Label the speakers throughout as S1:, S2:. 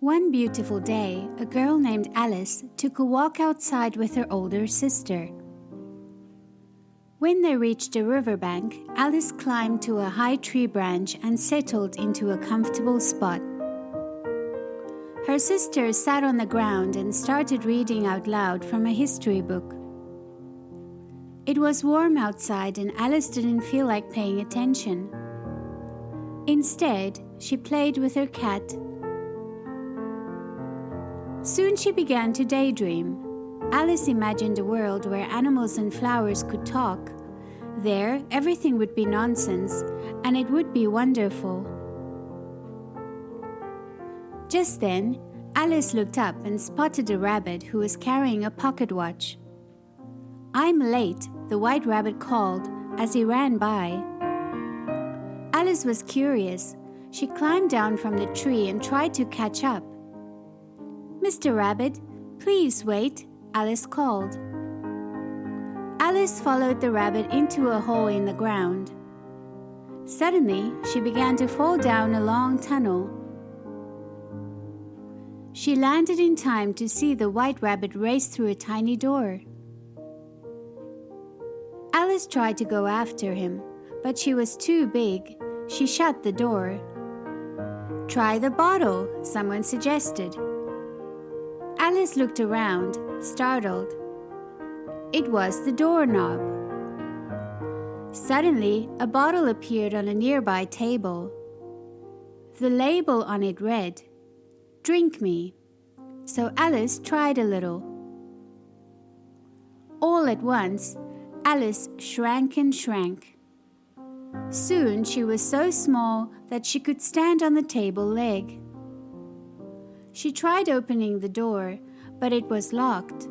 S1: One beautiful day, a girl named Alice took a walk outside with her older sister. When they reached a riverbank, Alice climbed to a high tree branch and settled into a comfortable spot. Her sister sat on the ground and started reading out loud from a history book. It was warm outside and Alice didn't feel like paying attention. Instead, she played with her cat. Soon she began to daydream. Alice imagined a world where animals and flowers could talk. There, everything would be nonsense, and it would be wonderful. Just then, Alice looked up and spotted a rabbit who was carrying a pocket watch. "I'm late," the white rabbit called as he ran by. Alice was curious. She climbed down from the tree and tried to catch up. "Mr. Rabbit, please wait," Alice called. Alice followed the rabbit into a hole in the ground. Suddenly, she began to fall down a long tunnel. She landed in time to see the white rabbit race through a tiny door. Alice tried to go after him, but she was too big. She shut the door. "Try the bottle," someone suggested. Alice looked around, startled. It was the doorknob. Suddenly, a bottle appeared on a nearby table. The label on it read, "Drink me." So Alice tried a little. All at once, Alice shrank and shrank. Soon she was so small that she could stand on the table leg. She tried opening the door, but it was locked.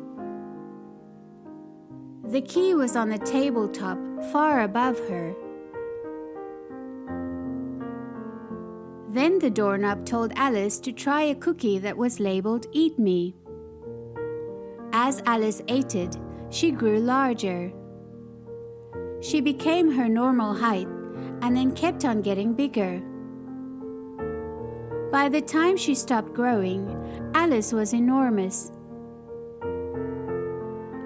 S1: The key was on the tabletop, far above her. Then the doorknob told Alice to try a cookie that was labeled "Eat Me." As Alice ate it, she grew larger. She became her normal height and then kept on getting bigger. By the time she stopped growing, Alice was enormous.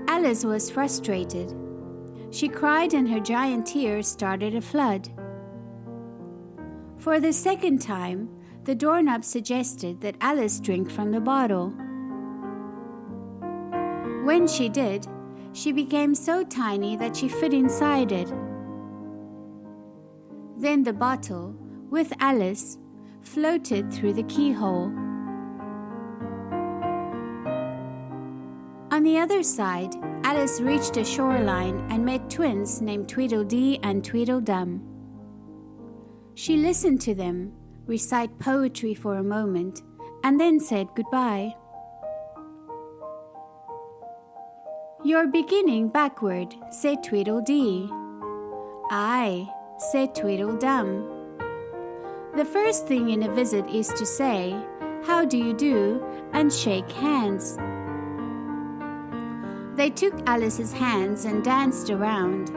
S1: Alice was frustrated. She cried and her giant tears started a flood. For the second time, the doorknob suggested that Alice drink from the bottle. When she did, she became so tiny that she fit inside it. Then the bottle, with Alice, floated through the keyhole. On the other side, Alice reached a shoreline and met twins named Tweedledee and Tweedledum. She listened to them recite poetry for a moment and then said goodbye. "You're beginning backward," said Tweedledee. "Aye," said Tweedledum. "The first thing in a visit is to say, 'How do you do?' and shake hands." They took Alice's hands and danced around.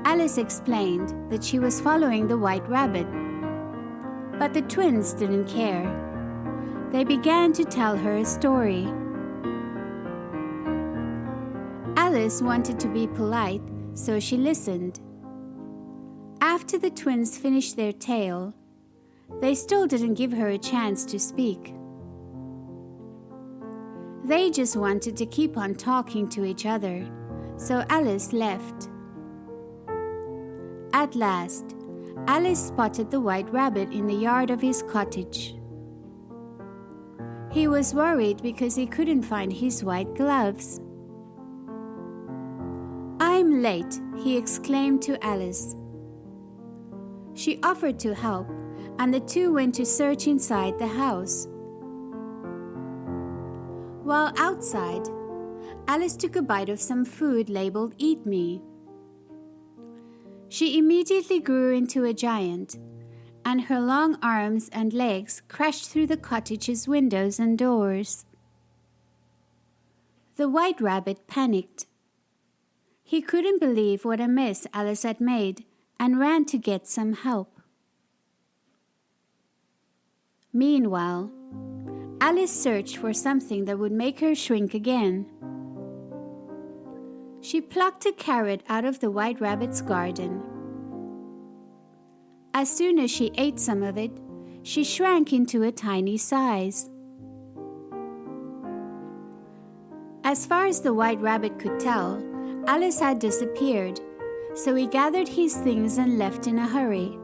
S1: Alice explained that she was following the white rabbit. But the twins didn't care. They began to tell her a story. Alice wanted to be polite, so she listened. After the twins finished their tale, they still didn't give her a chance to speak. They just wanted to keep on talking to each other, so Alice left. At last, Alice spotted the white rabbit in the yard of his cottage. He was worried because he couldn't find his white gloves. "I'm late," he exclaimed to Alice. She offered to help, and the two went to search inside the house. While outside, Alice took a bite of some food labeled "Eat Me." She immediately grew into a giant, and her long arms and legs crashed through the cottage's windows and doors. The white rabbit panicked. He couldn't believe what a mess Alice had made and ran to get some help. Meanwhile, Alice searched for something that would make her shrink again. She plucked a carrot out of the White Rabbit's garden. As soon as she ate some of it, she shrank into a tiny size. As far as the White Rabbit could tell, Alice had disappeared, so he gathered his things and left in a hurry.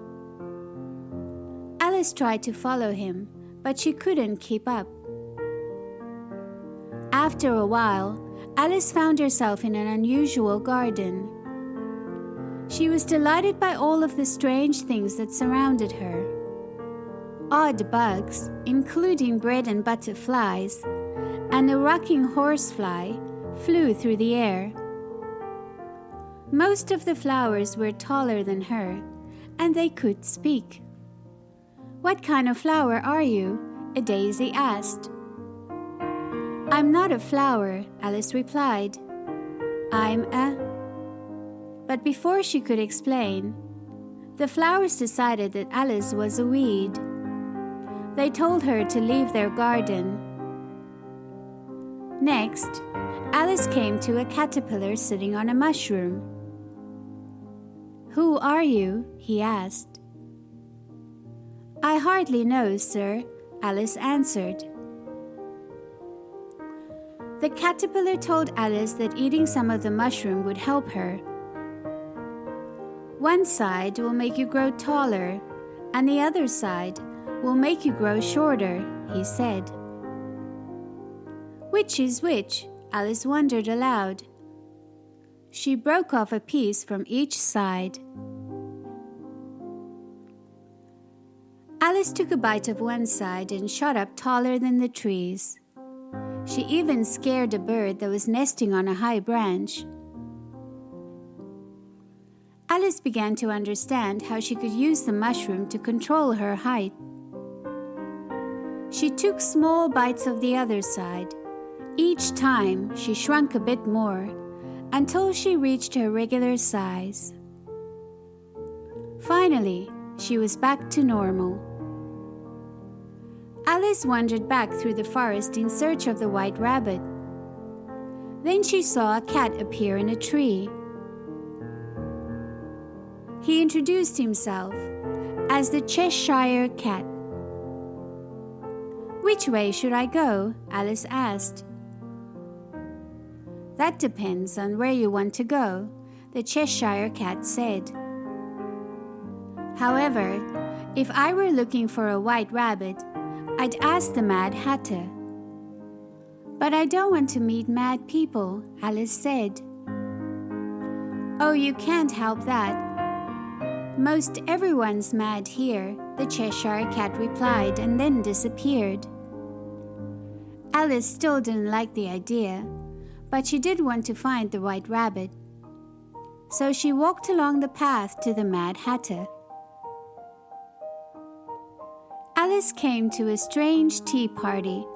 S1: Alice tried to follow him, but she couldn't keep up. After a while, Alice found herself in an unusual garden. She was delighted by all of the strange things that surrounded her. Odd bugs, including bread and butter flies, and a rocking horsefly, flew through the air. Most of the flowers were taller than her, and they could speak. "What kind of flower are you?" a daisy asked. "I'm not a flower," Alice replied. "I'm a—" But before she could explain, the flowers decided that Alice was a weed. They told her to leave their garden. Next, Alice came to a caterpillar sitting on a mushroom. "Who are you?" he asked. "I hardly know, sir," Alice answered. The caterpillar told Alice that eating some of the mushroom would help her. "One side will make you grow taller, and the other side will make you grow shorter," he said. "Which is which?" Alice wondered aloud. She broke off a piece from each side. Alice took a bite of one side and shot up taller than the trees. She even scared a bird that was nesting on a high branch. Alice began to understand how she could use the mushroom to control her height. She took small bites of the other side. Each time, she shrunk a bit more, until she reached her regular size. Finally, she was back to normal. Alice wandered back through the forest in search of the White Rabbit. Then she saw a cat appear in a tree. He introduced himself as the Cheshire Cat. "Which way should I go?" Alice asked. "That depends on where you want to go," the Cheshire Cat said. "However, if I were looking for a white rabbit, I'd ask the Mad Hatter." "But I don't want to meet mad people," Alice said. "Oh, you can't help that. Most everyone's mad here," the Cheshire Cat replied and then disappeared. Alice still didn't like the idea, but she did want to find the White Rabbit. So she walked along the path to the Mad Hatter. Alice came to a strange tea party.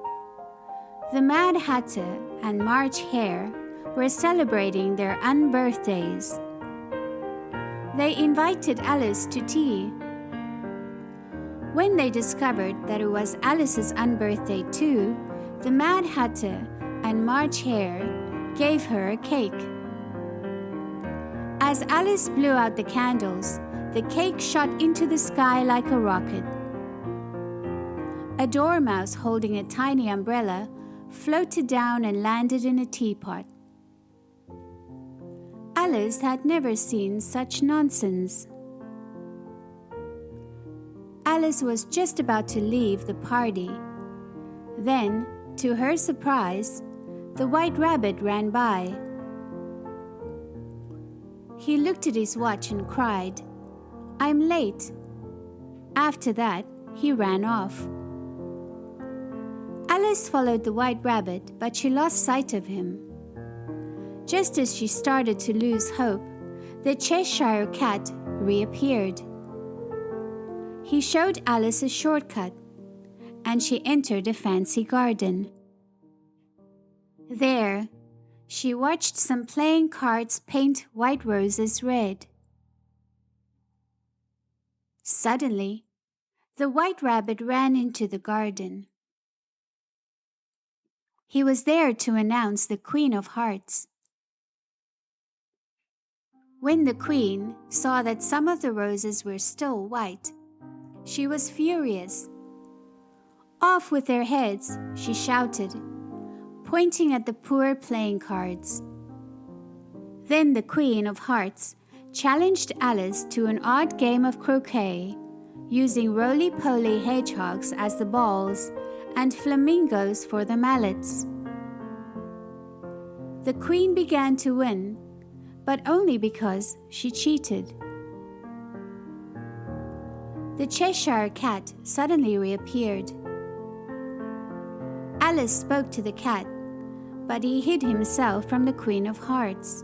S1: The Mad Hatter and March Hare were celebrating their unbirthdays. They invited Alice to tea. When they discovered that it was Alice's unbirthday too, the Mad Hatter and March Hare gave her a cake. As Alice blew out the candles, the cake shot into the sky like a rocket. A dormouse holding a tiny umbrella floated down and landed in a teapot. Alice had never seen such nonsense. Alice was just about to leave the party. Then, to her surprise, the White Rabbit ran by. He looked at his watch and cried, "I'm late." After that, he ran off. Alice followed the White Rabbit, but she lost sight of him. Just as she started to lose hope, the Cheshire Cat reappeared. He showed Alice a shortcut, and she entered a fancy garden. There, she watched some playing cards paint white roses red. Suddenly, the White Rabbit ran into the garden. He was there to announce the Queen of Hearts. When the Queen saw that some of the roses were still white, she was furious. "Off with their heads," she shouted, pointing at the poor playing cards. Then the Queen of Hearts challenged Alice to an odd game of croquet, using roly-poly hedgehogs as the balls and flamingos for the mallets. The Queen began to win, but only because she cheated. The Cheshire Cat suddenly reappeared. Alice spoke to the cat, but he hid himself from the Queen of Hearts.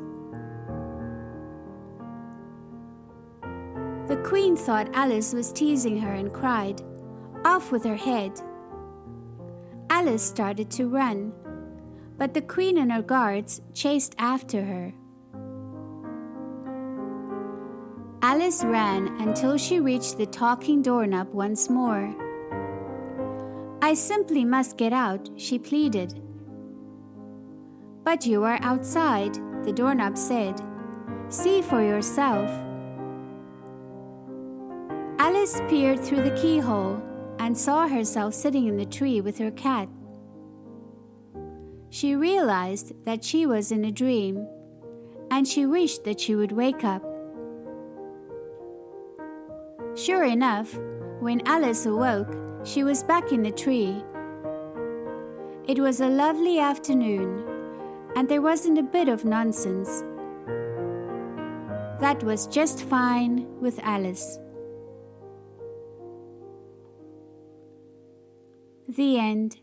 S1: The Queen thought Alice was teasing her and cried, "Off with her head!" Alice started to run, but the Queen and her guards chased after her. Alice ran until she reached the talking doorknob once more. "I simply must get out," she pleaded. "But you are outside," the doorknob said. "See for yourself." Alice peered through the keyhole and saw herself sitting in the tree with her cat. She realized that she was in a dream, and she wished that she would wake up. Sure enough, when Alice awoke, she was back in the tree. It was a lovely afternoon, and there wasn't a bit of nonsense. That was just fine with Alice. The end.